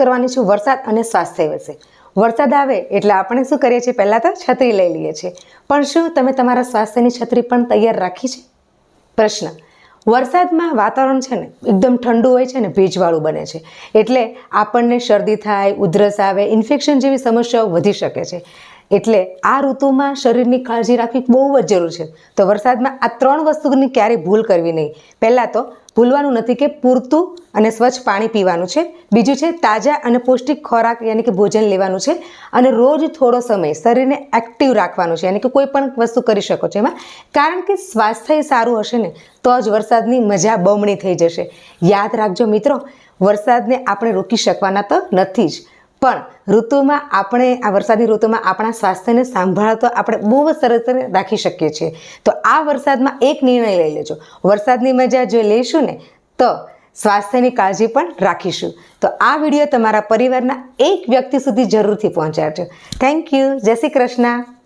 કરવાની છું વરસાદ અને સ્વાસ્થ્ય વિશે। વરસાદ આવે એટલે આપણે શું કરીએ છીએ? પહેલાં તો છત્રી લઈ લઈએ છીએ, પણ શું તમે તમારા સ્વાસ્થ્યની છત્રી પણ તૈયાર રાખી છે? પ્રશ્ન: વરસાદમાં વાતાવરણ છે ને એકદમ ઠંડુ હોય છે ને ભેજવાળું બને છે, એટલે આપણને શરદી થાય, ઉધરસ આવે, ઇન્ફેક્શન જેવી સમસ્યાઓ વધી શકે છે। એટલે આ ઋતુમાં શરીરની કાળજી રાખવી બહુ જ જરૂર છે। તો વરસાદમાં આ 3 વસ્તુની ક્યારેય ભૂલ કરવી નહીં। પહેલાં તો ભૂલવાનું નથી કે પૂરતું અને સ્વચ્છ પાણી પીવાનું છે। બીજું છે તાજા અને પૌષ્ટિક ખોરાક યાની કે ભોજન લેવાનું છે, અને રોજ થોડો સમય શરીરને એક્ટિવ રાખવાનું છે, યાની કે કોઈ પણ વસ્તુ કરી શકો છો એમાં, કારણ કે સ્વાસ્થ્ય સારું હશે ને તો જ વરસાદની મજા બમણી થઈ જશે। યાદ રાખજો મિત્રો, વરસાદને આપણે રોકી શકવાના તો નથી જ, પણ ઋતુમાં આપણે આ વરસાદની ઋતુમાં આપણા સ્વાસ્થ્યને સાંભળતો આપણે બહુ જ સરસ રીતે રાખી શકીએ છીએ। તો આ વરસાદમાં એક નિર્ણય લઈ લેજો, વરસાદની મજા જો લઈશું ને તો સ્વાસ્થ્યની કાળજી પણ રાખીશું। તો આ વિડીયો તમારા પરિવારના એક વ્યક્તિ સુધી જરૂરથી પહોંચાડજો। Thank you. જય શ્રી કૃષ્ણ।